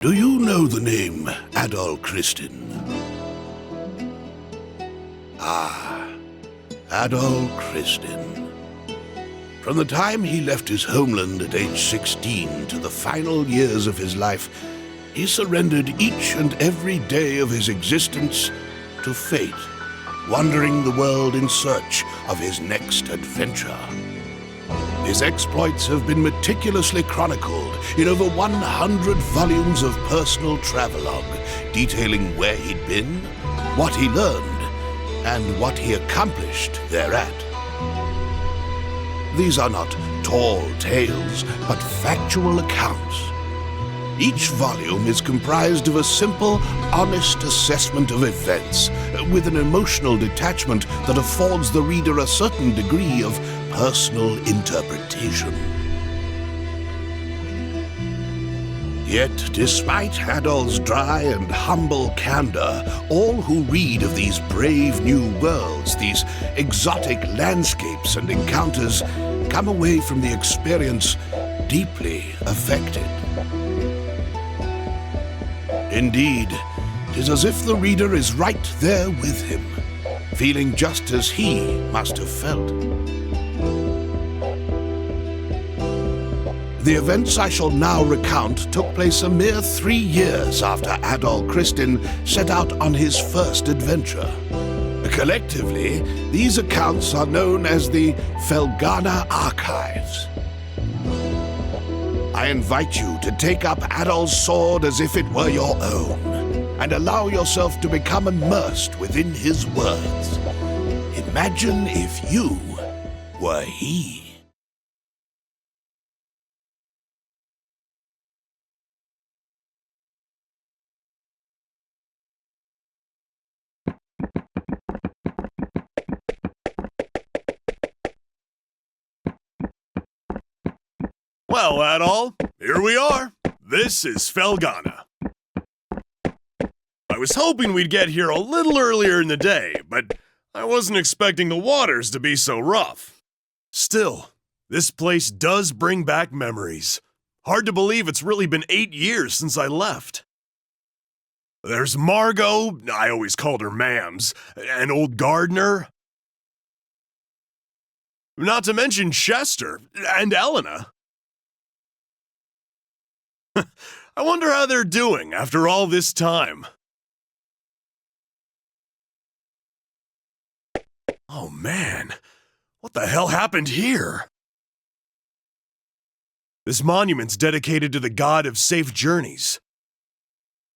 Do you know the name Adol Christin? Ah, Adol Christin. From the time he left his homeland at age 16 to the final years of his life, he surrendered each and every day of his existence to fate, wandering the world in search of his next adventure. His exploits have been meticulously chronicled in over 100 volumes of personal travelogue, detailing where he'd been, what he learned, and what he accomplished thereat. These are not tall tales, but factual accounts. Each volume is comprised of a simple, honest assessment of events, with an emotional detachment that affords the reader a certain degree of personal interpretation. Yet, despite Adol's dry and humble candor, all who read of these brave new worlds, these exotic landscapes and encounters, come away from the experience deeply affected. Indeed, 'tis as if the reader is right there with him, feeling just as he must have felt. The events I shall now recount took place a mere 3 years after Adol Christin set out on his first adventure. Collectively, these accounts are known as the Felghana Archives. I invite you to take up Adol's sword as if it were your own, and allow yourself to become immersed within his words. Imagine if you were he. Well, Adol, here we are. This is Felghana. I was hoping we'd get here a little earlier in the day, but I wasn't expecting the waters to be so rough. Still, this place does bring back memories. Hard to believe it's really been 8 years since I left. There's Margot, I always called her Mams, and old Gardner. Not to mention Chester and Elena. I wonder how they're doing after all this time. Oh man, what the hell happened here? This monument's dedicated to the god of safe journeys.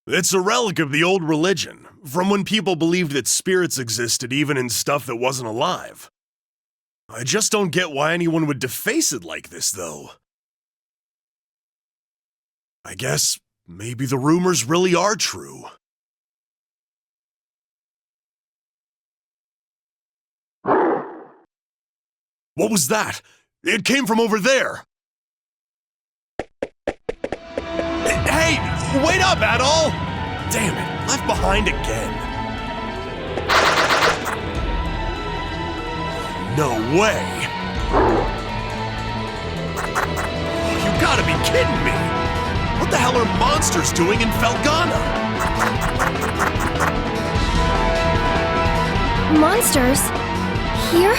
It's a relic of the old religion, from when people believed that spirits existed even in stuff that wasn't alive. I just don't get why anyone would deface it like this, though. I guess maybe the rumors really are true. What was that? It came from over there. Hey, wait up, Adol! Damn it, left behind again. No way. You gotta be kidding me. What the hell are monsters doing in Felghana? Monsters? Here?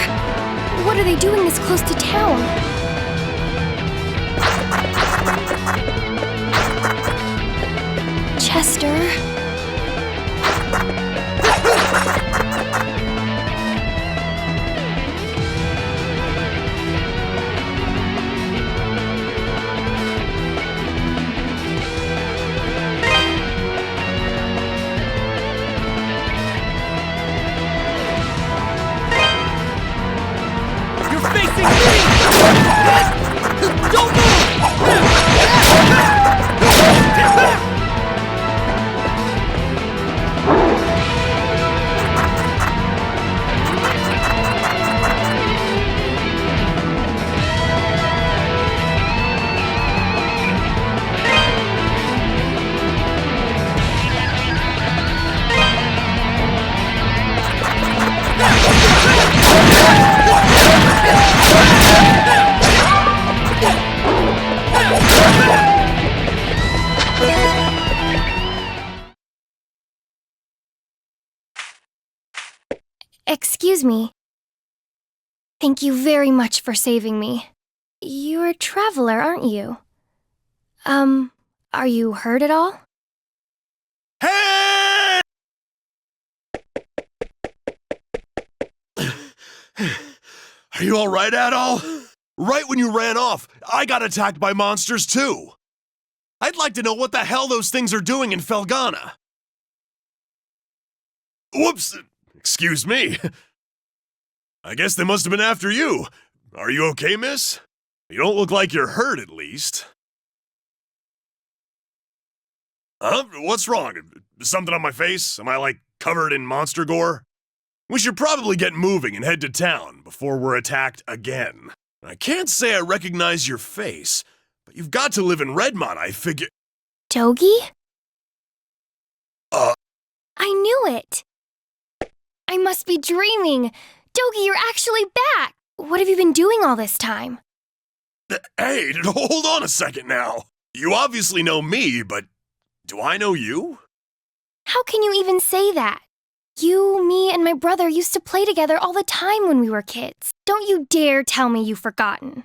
What are they doing this close to town? Chester? Excuse me. Thank you very much for saving me. You're a traveler, aren't you? Are you hurt at all? Hey! Are you alright, Adol? Right when you ran off, I got attacked by monsters too. I'd like to know what the hell those things are doing in Felghana. Whoops! Excuse me. I guess they must have been after you. Are you okay, miss? You don't look like you're hurt, at least. Huh? What's wrong? Something on my face? Am I, like, covered in monster gore? We should probably get moving and head to town before we're attacked again. I can't say I recognize your face, but you've got to live in Redmont, I figure— Dogi? I knew it! I must be dreaming! Dogi, you're actually back! What have you been doing all this time? Hey, hold on a second now. You obviously know me, but do I know you? How can you even say that? You, me, and my brother used to play together all the time when we were kids. Don't you dare tell me you've forgotten.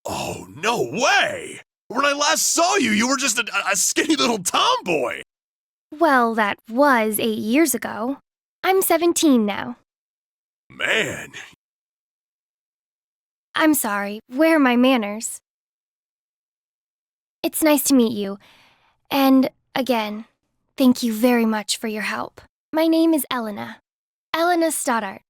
Oh, no way! When I last saw you, you were just a skinny little tomboy! Well, that was 8 years ago. I'm 17 now. Man. I'm sorry, where are my manners? It's nice to meet you. And, again, thank you very much for your help. My name is Elena. Elena Stoddart.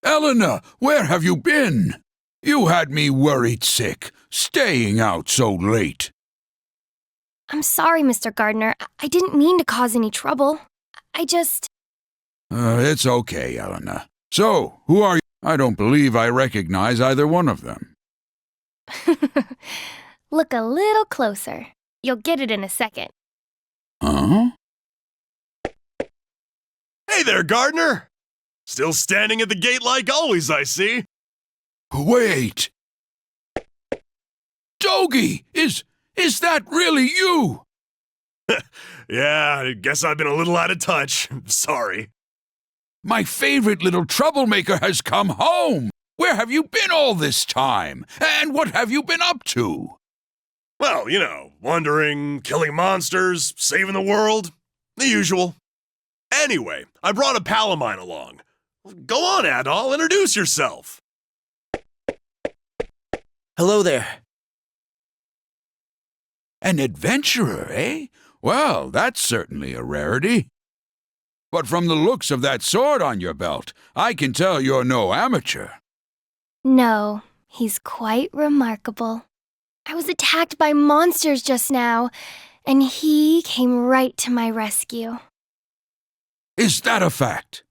Elena, where have you been? You had me worried sick, staying out so late. I'm sorry, Mr. Gardner. I didn't mean to cause any trouble. It's okay, Elena. So, who are you? I don't believe I recognize either one of them. Look a little closer. You'll get it in a second. Huh? Hey there, gardener! Still standing at the gate like always, I see. Wait! Dogie! Is that really you? Yeah, I guess I've been a little out of touch. Sorry. My favorite little troublemaker has come home! Where have you been all this time? And what have you been up to? Well, you know, wandering, killing monsters, saving the world. The usual. Anyway, I brought a pal of mine along. Go on, Adol, introduce yourself. Hello there. An adventurer, eh? Well, that's certainly a rarity. But from the looks of that sword on your belt, I can tell you're no amateur. No, he's quite remarkable. I was attacked by monsters just now, and he came right to my rescue. Is that a fact?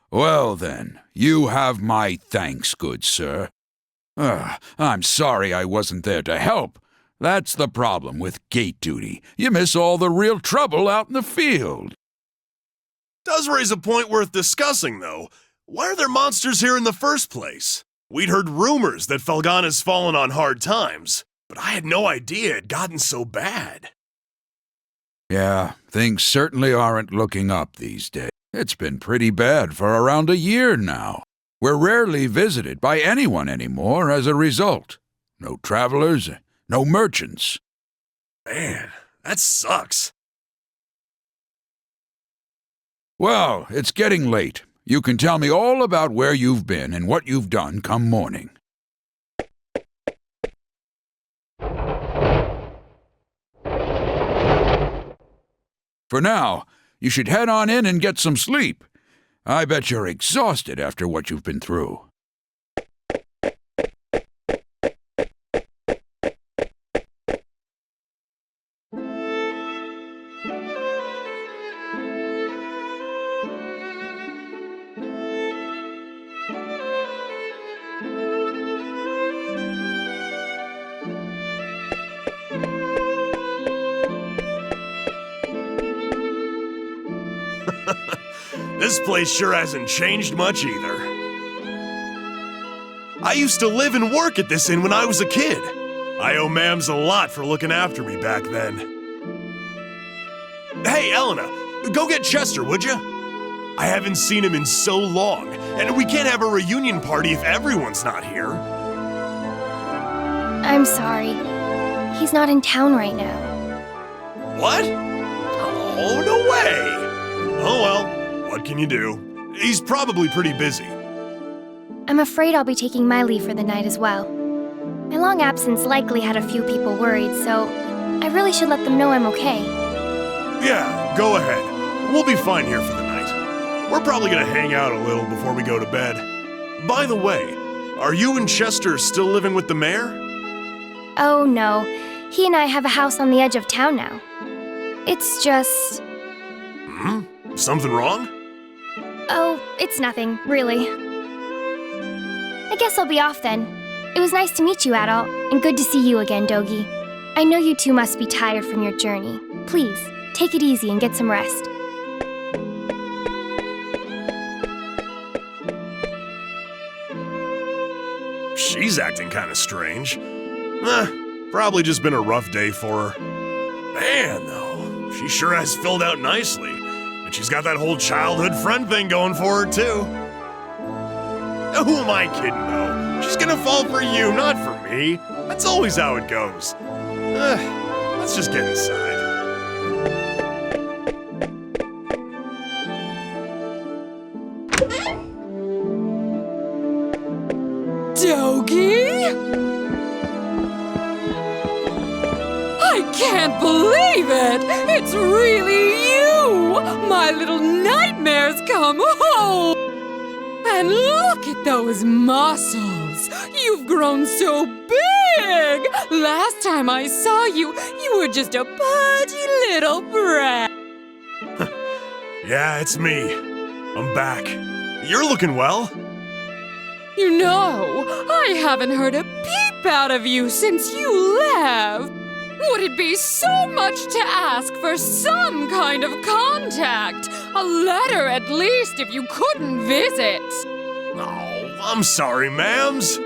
Well then, you have my thanks, good sir. I'm sorry I wasn't there to help. That's the problem with gate duty. You miss all the real trouble out in the field. Does raise a point worth discussing, though. Why are there monsters here in the first place? We'd heard rumors that Felghana's fallen on hard times, but I had no idea it had gotten so bad. Yeah, things certainly aren't looking up these days. It's been pretty bad for around a year now. We're rarely visited by anyone anymore as a result. No travelers, no merchants. Man, that sucks. Well, it's getting late. You can tell me all about where you've been and what you've done come morning. For now, you should head on in and get some sleep. I bet you're exhausted after what you've been through. This place sure hasn't changed much either. I used to live and work at this inn when I was a kid. I owe Mams a lot for looking after me back then. Hey, Elena, go get Chester, would you? I haven't seen him in so long, and we can't have a reunion party if everyone's not here. I'm sorry. He's not in town right now. What? Oh, no way! Oh well, what can you do? He's probably pretty busy. I'm afraid I'll be taking my leave for the night as well. My long absence likely had a few people worried, so I really should let them know I'm okay. Yeah, go ahead. We'll be fine here for the night. We're probably gonna hang out a little before we go to bed. By the way, are you and Chester still living with the mayor? Oh no, he and I have a house on the edge of town now. It's just... Something wrong? Oh, it's nothing, really. I guess I'll be off then. It was nice to meet you, Adol, and good to see you again, Dogie. I know you two must be tired from your journey. Please, take it easy and get some rest. She's acting kind of strange. Probably just been a rough day for her. Man, though, she sure has filled out nicely. And she's got that whole childhood friend thing going for her, too. Who am I kidding, though? She's gonna fall for you, not for me. That's always how it goes. Let's just get inside. Dogie? I can't believe it! It's really you! My little nightmare's come home! And look at those muscles! You've grown so big! Last time I saw you, you were just a pudgy little brat. Yeah, it's me. I'm back. You're looking well. You know, I haven't heard a peep out of you since you left. Would it be so much to ask for some kind of contact? A letter at least if you couldn't visit. Oh, I'm sorry, ma'ams.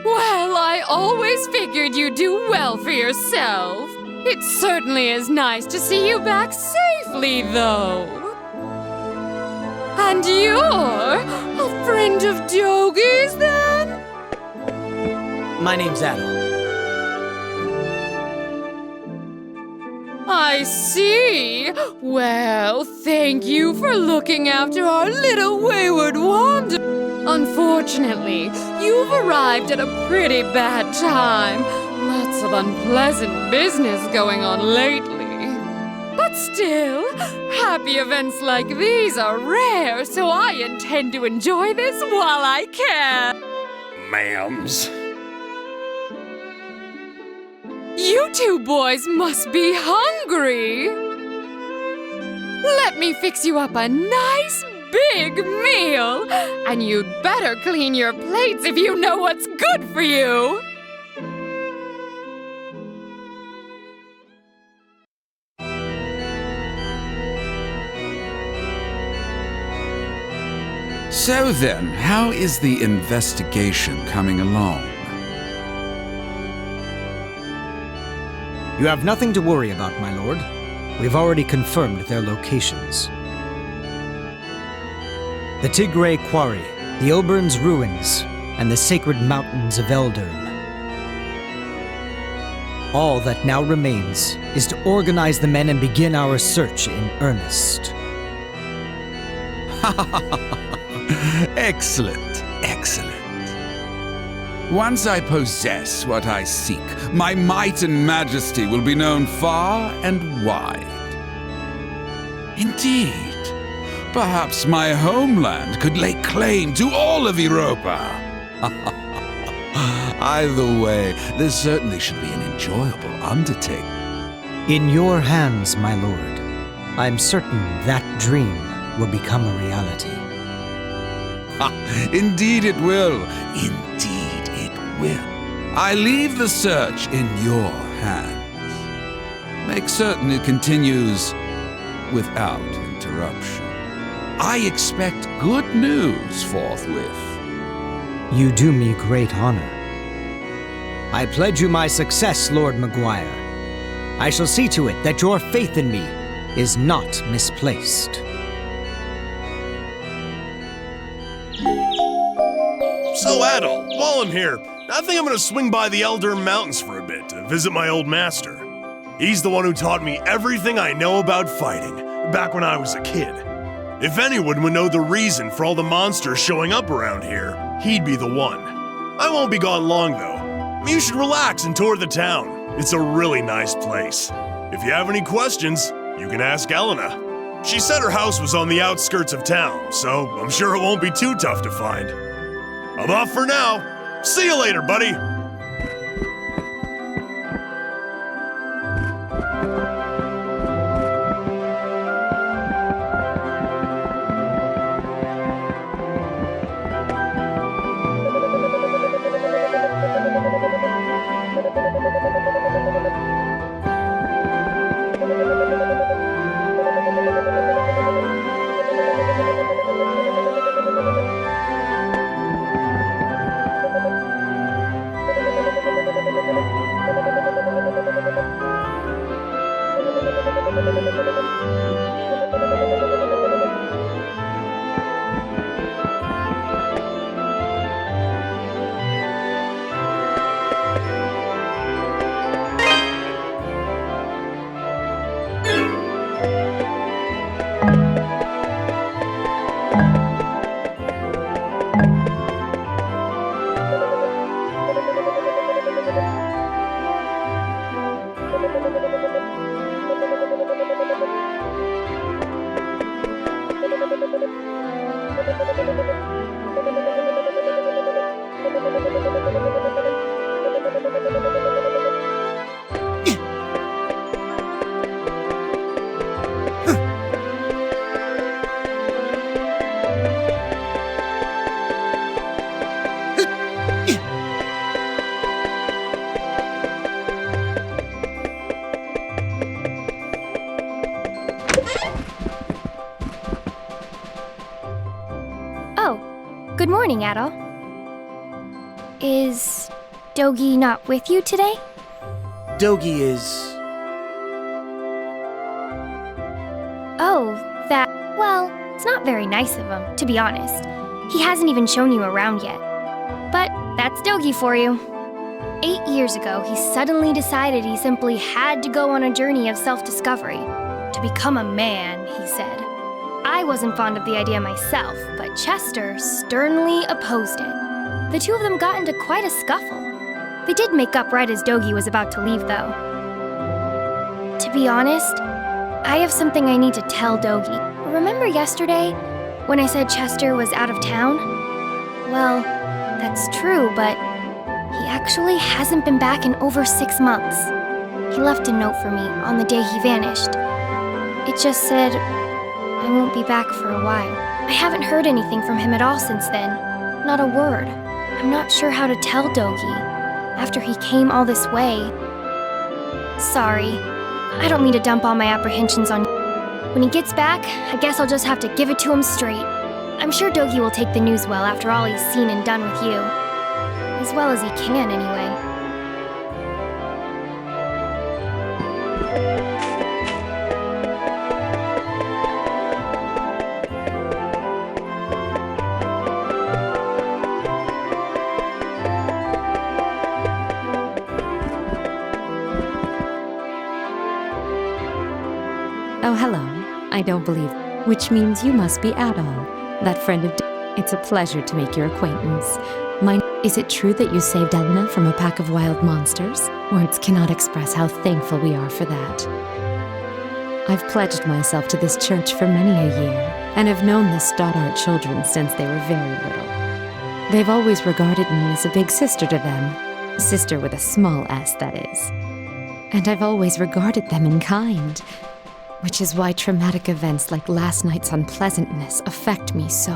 Well, I always figured you'd do well for yourself. It certainly is nice to see you back safely, though. And you're a friend of Dogi's, then? My name's Adol. I see. Well, thank you for looking after our little wayward wander. Unfortunately, you've arrived at a pretty bad time. Lots of unpleasant business going on lately. But still, happy events like these are rare, so I intend to enjoy this while I can. Ma'ams. You two boys must be hungry. Let me fix you up a nice big meal. And you'd better clean your plates if you know what's good for you. So then, how is the investigation coming along? You have nothing to worry about, my lord. We've already confirmed their locations. The Tigray Quarry, the Oberon's Ruins, and the Sacred Mountains of Eldern. All that now remains is to organize the men and begin our search in earnest. Excellent, excellent. Once I possess what I seek, my might and majesty will be known far and wide. Indeed, perhaps my homeland could lay claim to all of Europa. Either way, this certainly should be an enjoyable undertaking. In your hands, my lord. I'm certain that dream will become a reality. Indeed it will. Indeed it will. I leave the search in your hands. Make certain it continues without interruption. I expect good news forthwith. You do me great honor. I pledge you my success, Lord Maguire. I shall see to it that your faith in me is not misplaced. So, Adol, while I'm here, I think I'm gonna swing by the Eldern Mountains for a bit to visit my old master. He's the one who taught me everything I know about fighting, back when I was a kid. If anyone would know the reason for all the monsters showing up around here, he'd be the one. I won't be gone long, though. You should relax and tour the town. It's a really nice place. If you have any questions, you can ask Elena. She said her house was on the outskirts of town, so I'm sure it won't be too tough to find. I'm off for now. See you later, buddy. morning, Adol. Is Dogi not with you today? Dogi is... Oh, that... Well, it's not very nice of him, to be honest. He hasn't even shown you around yet. But that's Dogi for you. 8 years ago, he suddenly decided he simply had to go on a journey of self-discovery. To become a man, he said. I wasn't fond of the idea myself, but Chester sternly opposed it. The two of them got into quite a scuffle. They did make up right as Dogi was about to leave, though. To be honest, I have something I need to tell Dogi. Remember yesterday, when I said Chester was out of town? Well, that's true, but he actually hasn't been back in over 6 months. He left a note for me on the day he vanished. It just said, I won't be back for a while. I haven't heard anything from him at all since then. Not a word. I'm not sure how to tell Dogi, after he came all this way. Sorry. I don't mean to dump all my apprehensions on you. When he gets back, I guess I'll just have to give it to him straight. I'm sure Dogi will take the news well after all he's seen and done with you. As well as he can, anyway. Oh, hello. I don't believe. Which means you must be Adol, that friend of. It's a pleasure to make your acquaintance. Is it true that you saved Elena from a pack of wild monsters? Words cannot express how thankful we are for that. I've pledged myself to this church for many a year, and have known the Stoddart children since they were very little. They've always regarded me as a big sister to them. Sister with a small s, that is. And I've always regarded them in kind. Which is why traumatic events like last night's unpleasantness affect me so.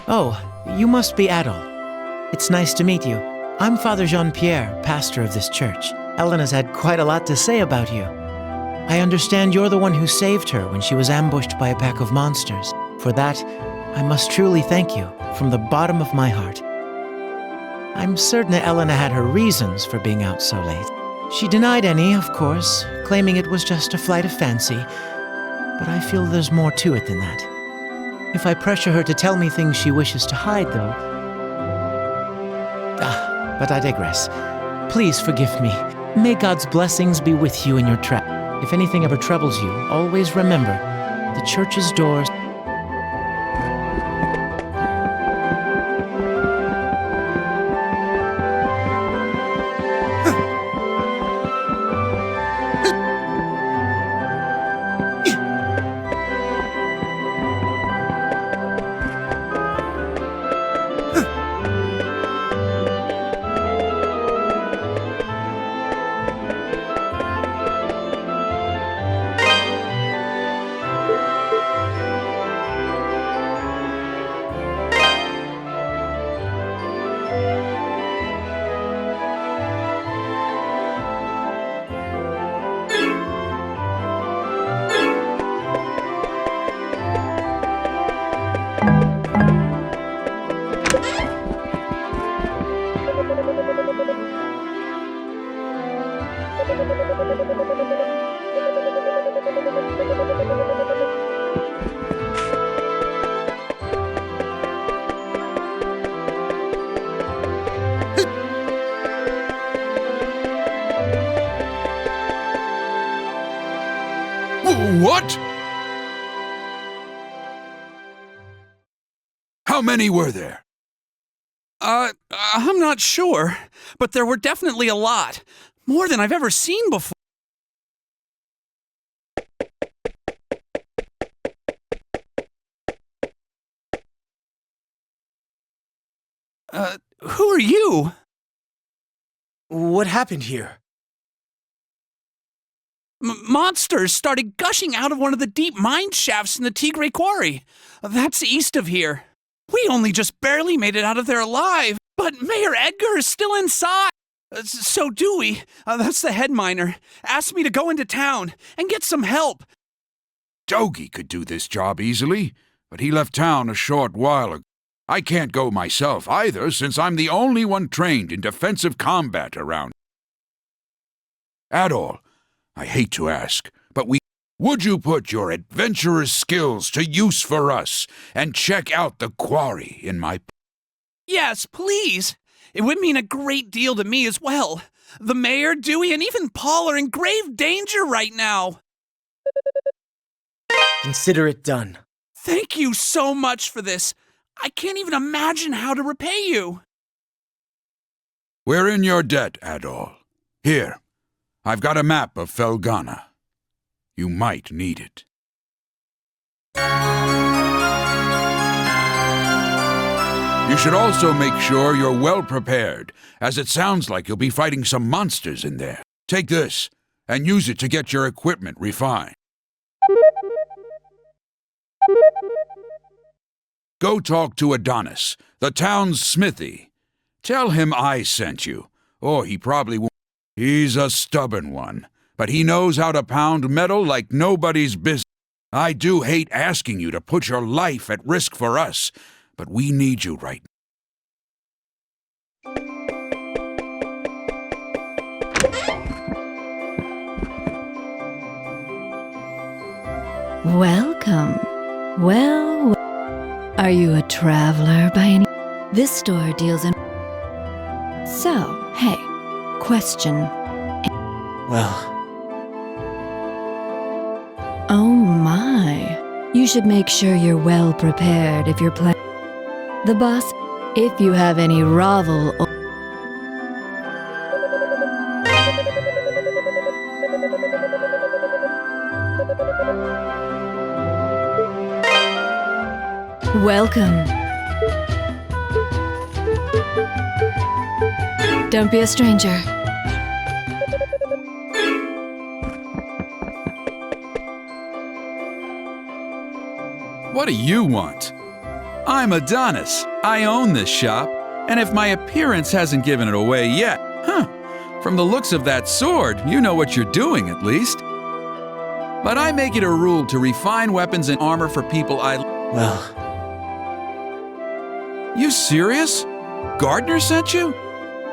Oh, you must be Adol. It's nice to meet you. I'm Father Jean-Pierre, pastor of this church. Elena's had quite a lot to say about you. I understand you're the one who saved her when she was ambushed by a pack of monsters. For that, I must truly thank you from the bottom of my heart. I'm certain that Elena had her reasons for being out so late. She denied any, of course, claiming it was just a flight of fancy. But I feel there's more to it than that. If I pressure her to tell me things she wishes to hide, though... but I digress. Please forgive me. May God's blessings be with you in your trap. If anything ever troubles you, always remember, the church's doors... What? How many were there? I'm not sure, but there were definitely a lot. More than I've ever seen before. Who are you? What happened here? Monsters started gushing out of one of the deep mine shafts in the Tigre Quarry. That's east of here. We only just barely made it out of there alive, but Mayor Edgar is still inside. So Dewey, that's the head miner, asked me to go into town and get some help. Dogi could do this job easily, but he left town a short while ago. I can't go myself either, since I'm the only one trained in defensive combat around. Adol, I hate to ask, but would you put your adventurer's skills to use for us and check out the quarry in my... Yes, please. It would mean a great deal to me as well. The mayor, Dewey, and even Paul are in grave danger right now. Consider it done. Thank you so much for this. I can't even imagine how to repay you. We're in your debt, Adol. Here, I've got a map of Felghana. You might need it. You should also make sure you're well prepared, as it sounds like you'll be fighting some monsters in there. Take this, and use it to get your equipment refined. Go talk to Adonis, the town's smithy. Tell him I sent you, or he probably won't. He's a stubborn one, but he knows how to pound metal like nobody's business. I do hate asking you to put your life at risk for us, but we need you right now. Welcome. Well, are you a traveler by any... This store deals in... So, hey, question. Well, Oh my. You should make sure you're well prepared if you're planning... The boss, if you have any ravel or... Welcome. Don't be a stranger. What do you want? I'm Adonis. I own this shop, and if my appearance hasn't given it away yet, from the looks of that sword, you know what you're doing at least. But I make it a rule to refine weapons and armor for people well, You serious? Gardner sent you?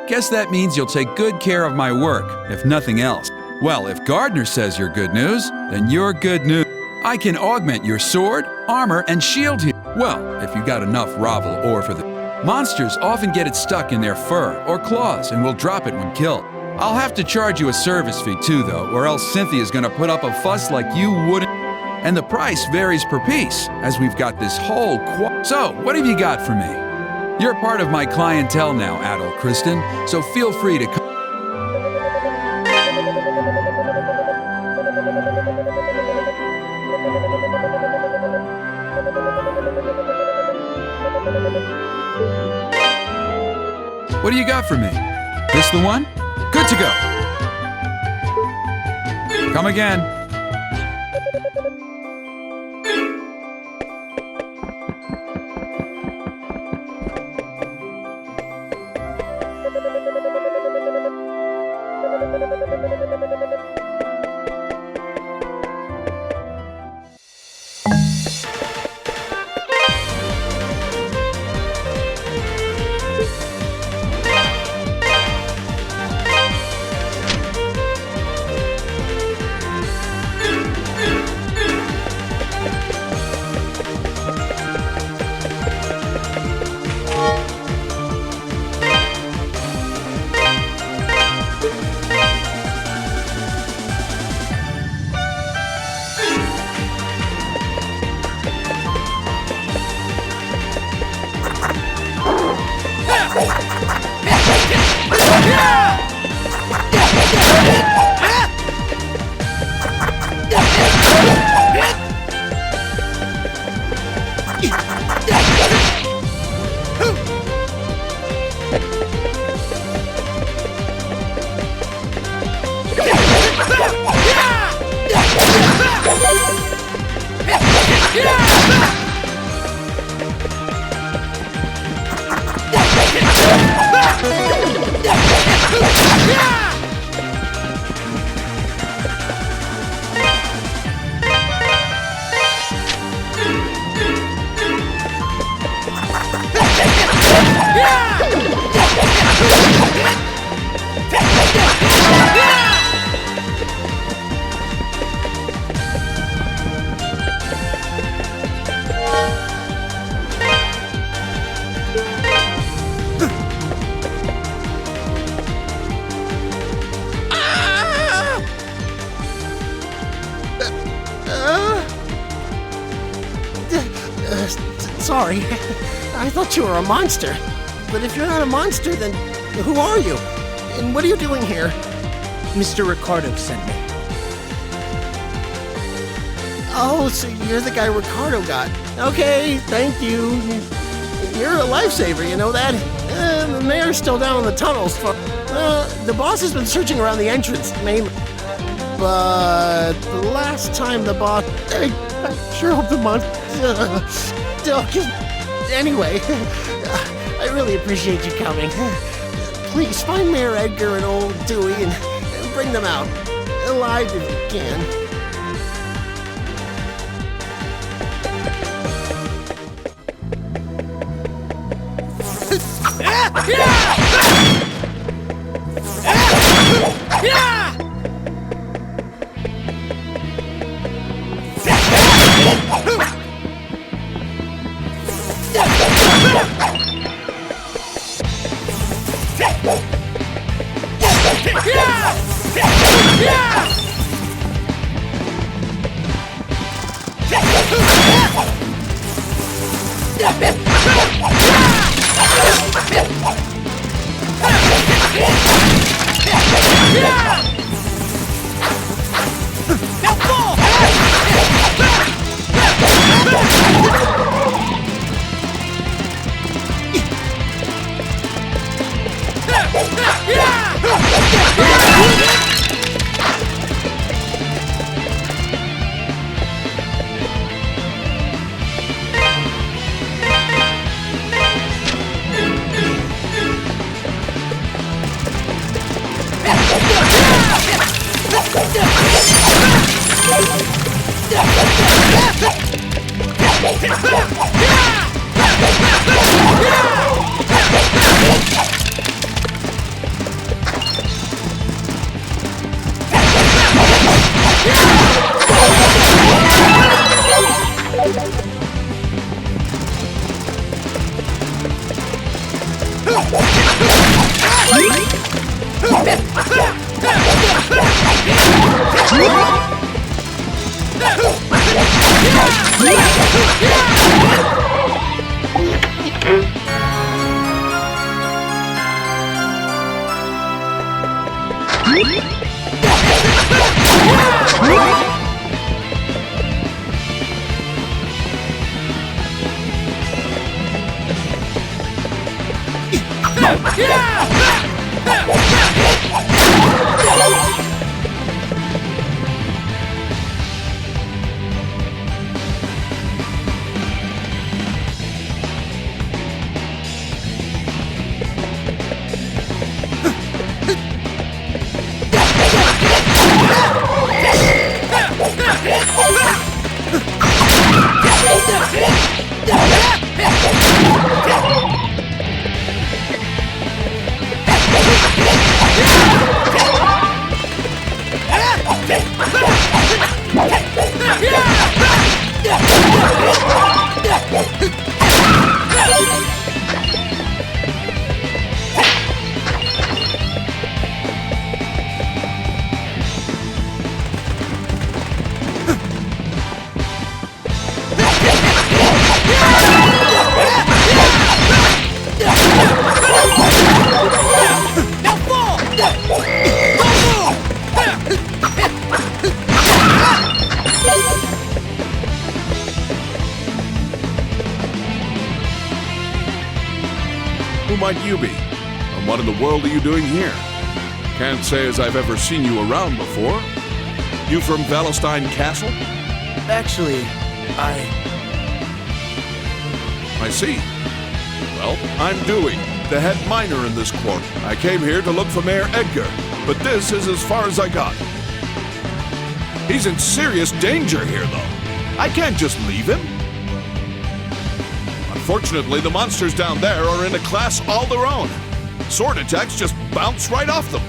Guess that means you'll take good care of my work, if nothing else. Well, if Gardner says you're good news, then you're good news. I can augment your sword, armor, and shield here. Well, if you got enough ravel ore for the... Monsters often get it stuck in their fur or claws and will drop it when killed. I'll have to charge you a service fee too, though, or else Cynthia's gonna put up a fuss like you wouldn't. And the price varies per piece, as we've got this whole So, what have you got for me? You're part of my clientele now, Adol Christin, so feel free to come. What do you got for me? This the one? Good to go. Come again. sorry. I thought you were a monster. But if you're not a monster, then who are you? And what are you doing here? Mr. Ricardo sent me. Oh, so you're the guy Ricardo got. Okay, thank you. You're a lifesaver, you know that? The mayor's still down in the tunnels. The boss has been searching around the entrance, mainly. But the last time the boss... I sure hope the monster... Anyway, I really appreciate you coming. Please find Mayor Edgar and old Dewey and bring them out. Alive if you can. Who might you be? And what in the world are you doing here? Can't say as I've ever seen you around before. You from Valestein Castle? Actually, I see. Well, I'm Dewey, the head miner in this quarter. I came here to look for Mayor Edgar, but this is as far as I got. He's in serious danger here, though. I can't just leave him. Unfortunately, the monsters down there are in a class all their own. Sword attacks just bounce right off them.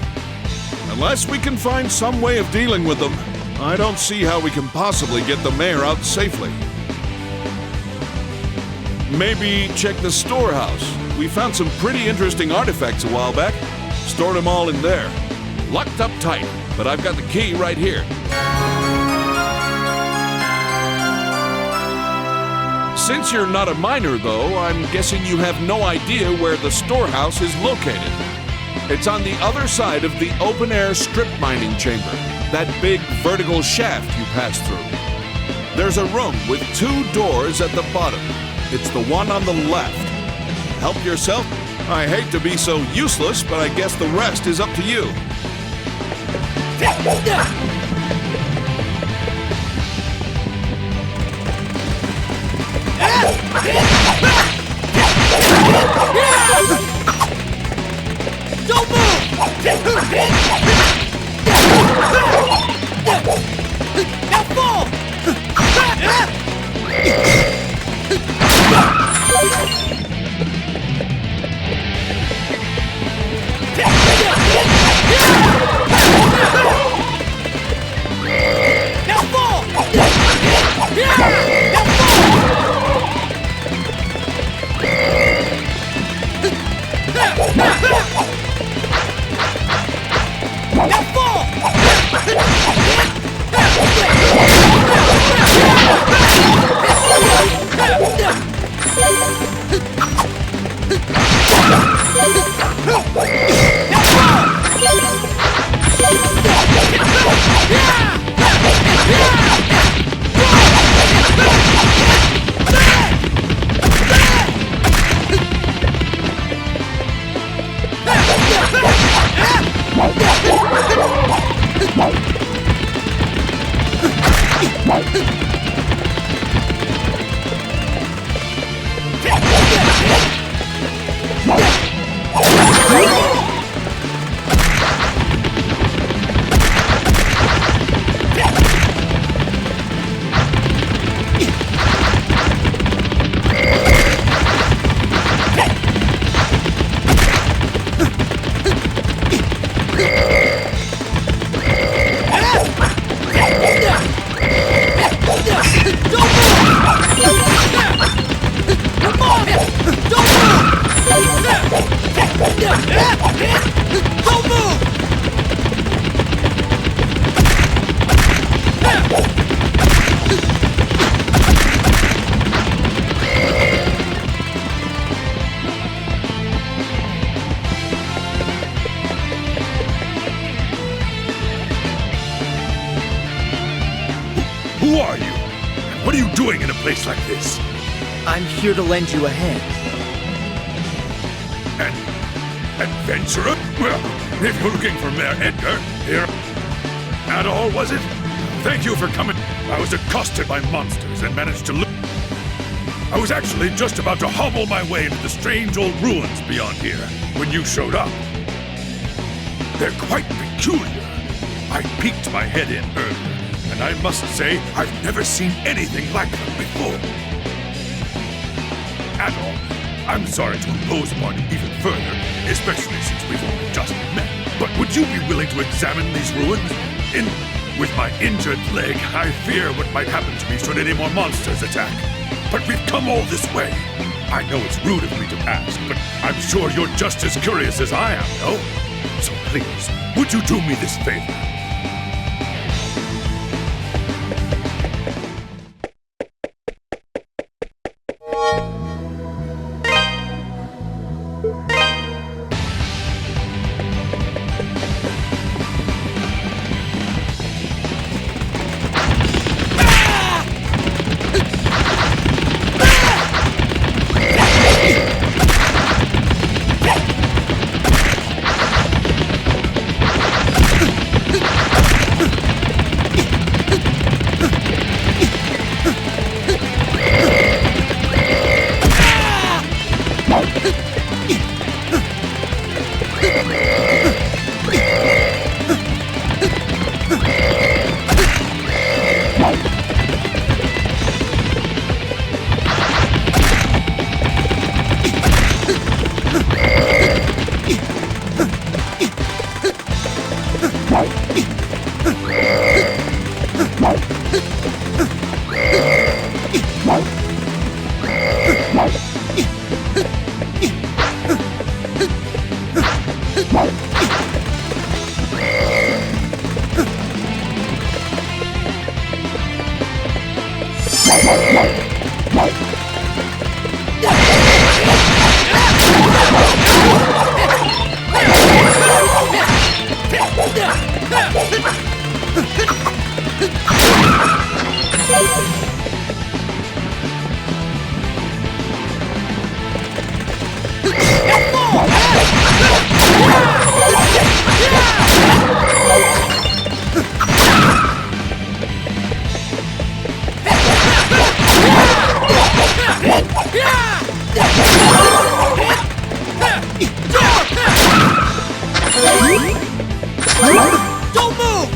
Unless we can find some way of dealing with them, I don't see how we can possibly get the mayor out safely. Maybe check the storehouse. We found some pretty interesting artifacts a while back. Stored them all in there. Locked up tight, but I've got the key right here. Since you're not a miner, though, I'm guessing you have no idea where the storehouse is located. It's on the other side of the open-air strip mining chamber, that big vertical shaft you pass through. There's a room with 2 doors at the bottom. It's the one on the left. Help yourself. I hate to be so useless, but I guess the rest is up to you. Don't move! Now fall! Now fall! Who are you? And what are you doing in a place like this? I'm here to lend you a hand. An adventurer? Well, if you're looking for Mayor Edgar, here... Adol, was it? Thank you for coming. I was accosted by monsters and managed to loot. I was actually just about to hobble my way into the strange old ruins beyond here when you showed up. They're quite peculiar. I peeked my head in earlier, and I must say I've never seen anything like them before. Adol, I'm sorry to impose upon you even further, especially since we've only just met. But would you be willing to examine these ruins? With my injured leg, I fear what might happen to me should any more monsters attack. But we've come all this way. I know it's rude of me to ask, but I'm sure you're just as curious as I am, no? So please, would you do me this favor? Don't move!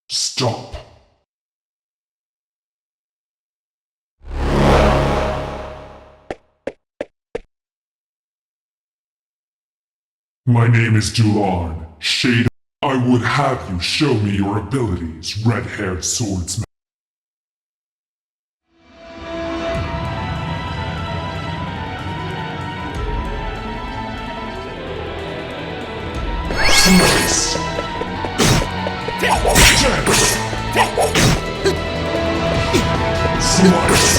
Stop. My name is Dulan, Shade. I would have you show me your abilities, red-haired swordsman. Slice. Slice.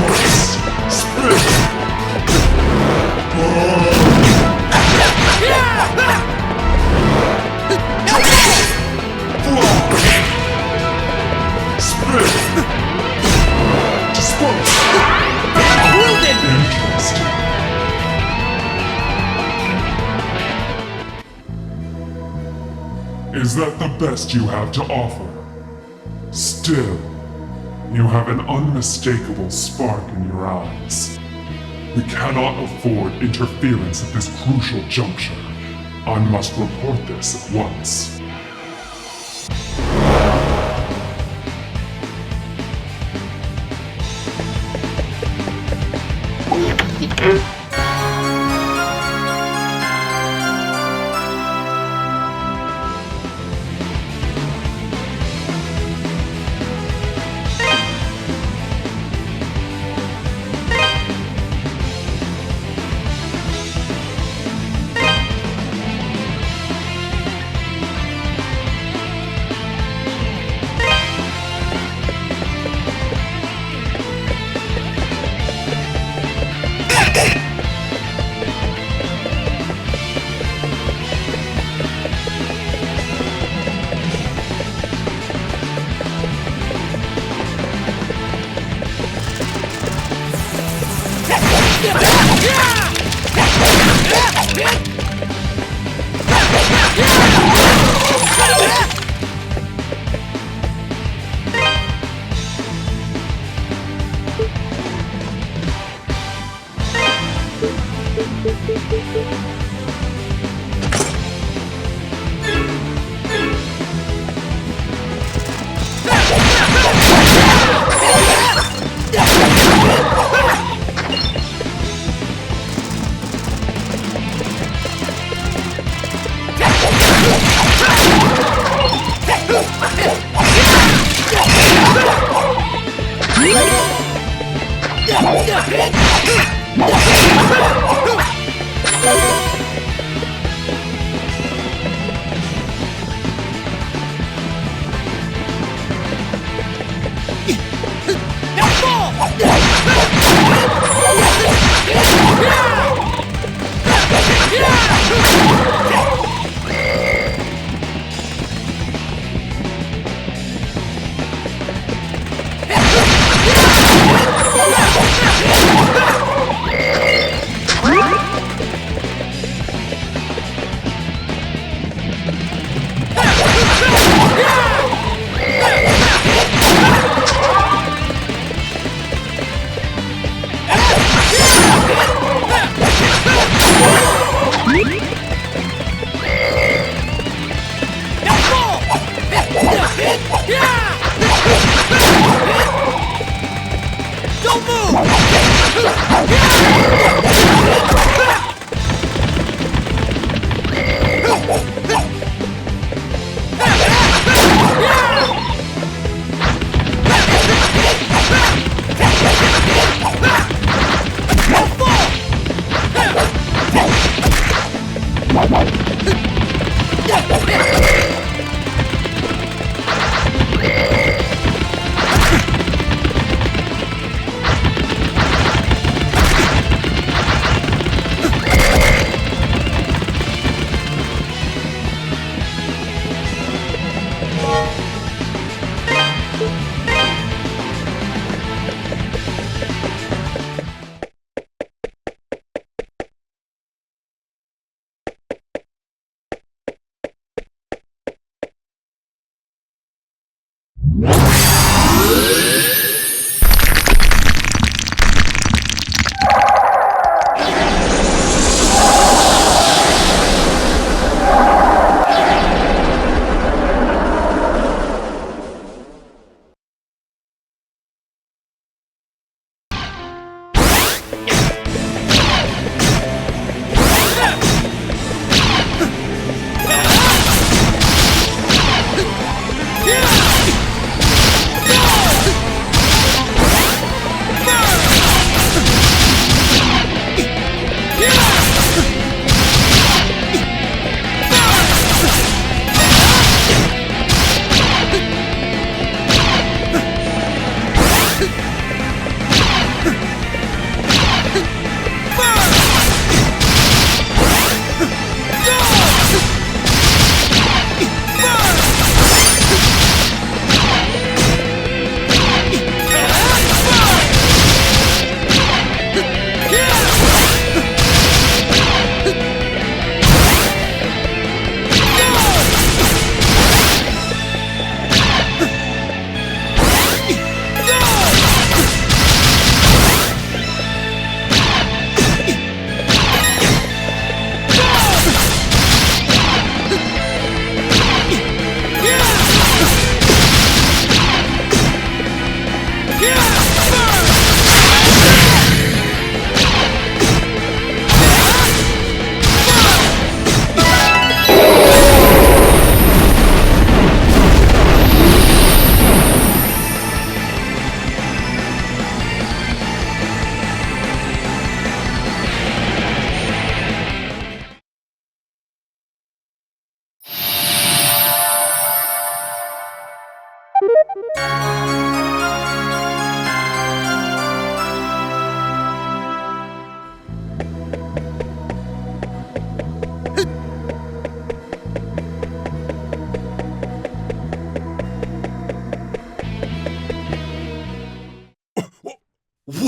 Slice. Is that the best you have to offer? Still, you have an unmistakable spark in your eyes. We cannot afford interference at this crucial juncture. I must report this at once.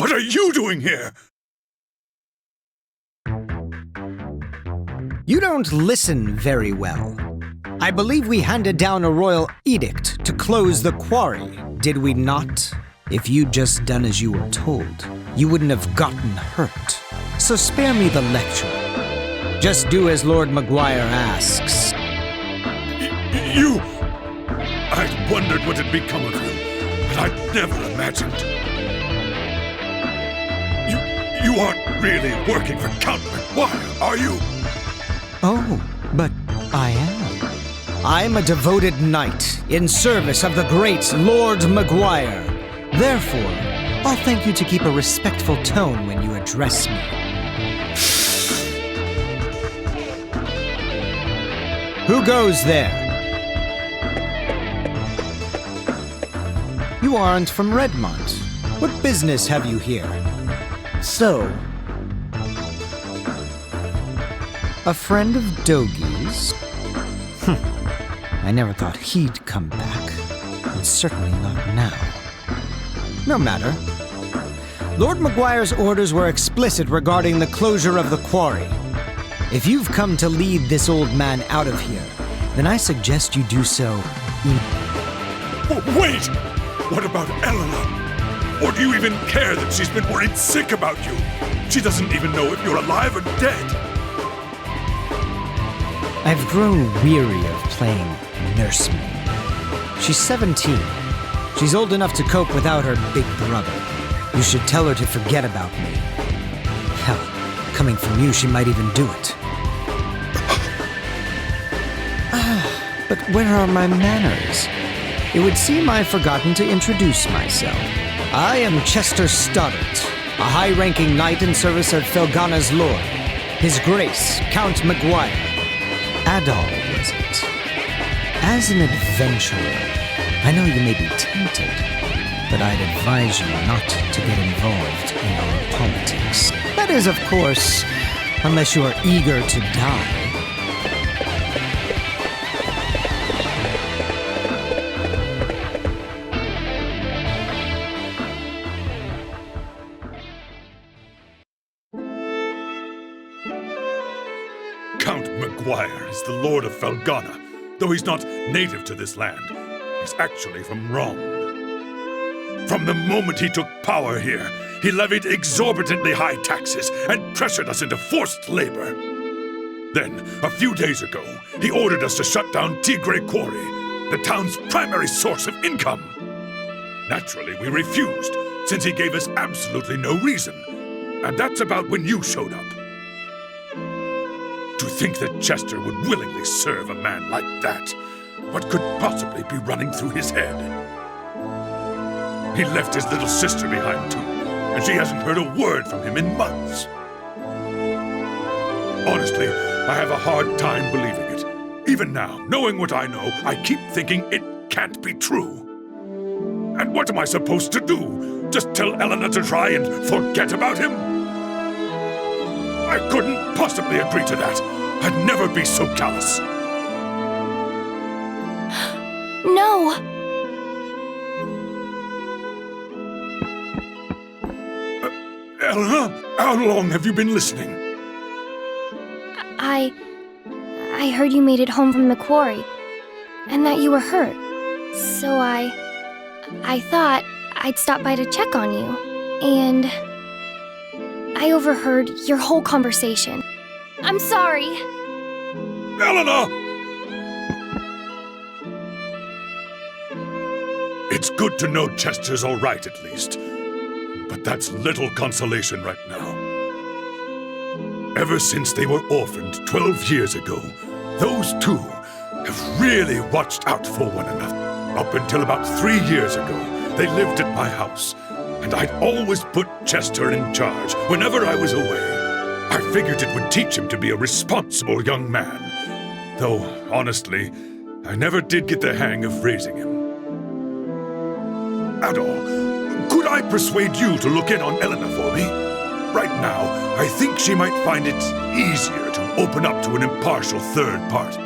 What are you doing here? You don't listen very well. I believe we handed down a royal edict to close the quarry, did we not? If you'd just done as you were told, you wouldn't have gotten hurt. So spare me the lecture. Just do as Lord Maguire asks. You... I'd wondered what had become of you, but I'd never imagined. You aren't really working for Count Maguire, are you? Oh, but I am. I'm a devoted knight in service of the great Lord Maguire. Therefore, I'll thank you to keep a respectful tone when you address me. Who goes there? You aren't from Redmont. What business have you here? So, a friend of Dogi's? I never thought he'd come back, and certainly not now. No matter. Lord Maguire's orders were explicit regarding the closure of the quarry. If you've come to lead this old man out of here, then I suggest you do so Wait! What about Eleanor? Or do you even care that she's been worried sick about you? She doesn't even know if you're alive or dead. I've grown weary of playing nursemaid. She's 17. She's old enough to cope without her big brother. You should tell her to forget about me. Hell, coming from you, she might even do it. But where are my manners? It would seem I've forgotten to introduce myself. I am Chester Stoddart, a high-ranking knight in service of Felghana's lord, His Grace, Count Meguiar. Adol, was it? As an adventurer, I know you may be tempted, but I'd advise you not to get involved in our politics. That is, of course, unless you are eager to die. Count Meguiar is the Lord of Felghana, though he's not native to this land. He's actually from Rome. From the moment he took power here, he levied exorbitantly high taxes and pressured us into forced labor. Then, a few days ago, he ordered us to shut down Tigray Quarry, the town's primary source of income. Naturally, we refused, since he gave us absolutely no reason. And that's about when you showed up. To think that Chester would willingly serve a man like that. What could possibly be running through his head? He left his little sister behind too, and she hasn't heard a word from him in months. Honestly, I have a hard time believing it. Even now, knowing what I know, I keep thinking it can't be true. And what am I supposed to do? Just tell Elena to try and forget about him? I couldn't possibly agree to that. I'd never be so callous. No! Elena, how long have you been listening? I heard you made it home from the quarry, and that you were hurt. So I thought I'd stop by to check on you, and I overheard your whole conversation. I'm sorry. Elena! It's good to know Chester's all right, at least. But that's little consolation right now. Ever since they were orphaned 12 years ago, those two have really watched out for one another. Up until about 3 years ago, they lived at my house, and I'd always put Chester in charge whenever I was away. I figured it would teach him to be a responsible young man. Though, honestly, I never did get the hang of raising him. Adol, could I persuade you to look in on Elena for me? Right now, I think she might find it easier to open up to an impartial third party.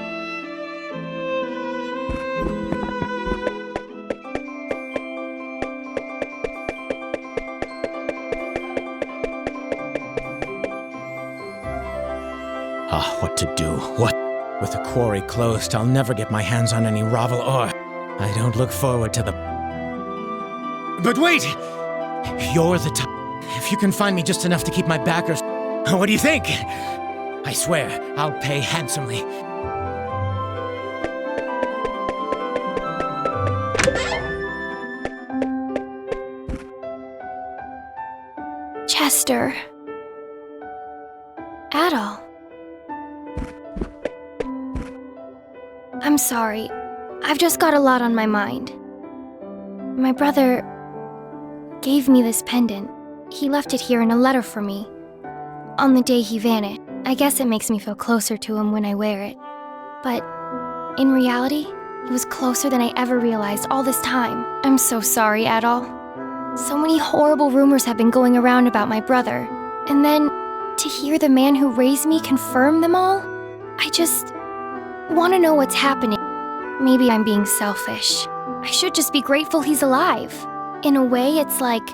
What to do? What? With the quarry closed, I'll never get my hands on any Ravel ore. I don't look forward to the... But wait! You're the type. If you can find me just enough to keep my backers... What do you think? I swear, I'll pay handsomely. Chester. Adol. I'm sorry. I've just got a lot on my mind. My brother gave me this pendant. He left it here in a letter for me. On the day he vanished. I guess it makes me feel closer to him when I wear it. But in reality, he was closer than I ever realized all this time. I'm so sorry, Adol. So many horrible rumors have been going around about my brother. And then to hear the man who raised me confirm them all, I just want to know what's happening. Maybe I'm being selfish. I should just be grateful he's alive. In a way, it's like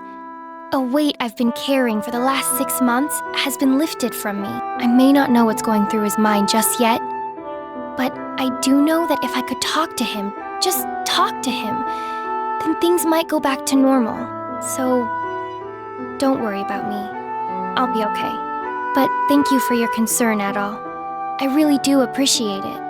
a weight I've been carrying for the last 6 months has been lifted from me. I may not know what's going through his mind just yet, but I do know that if I could talk to him, just talk to him, then things might go back to normal. So, don't worry about me. I'll be okay. But thank you for your concern, Adol. I really do appreciate it.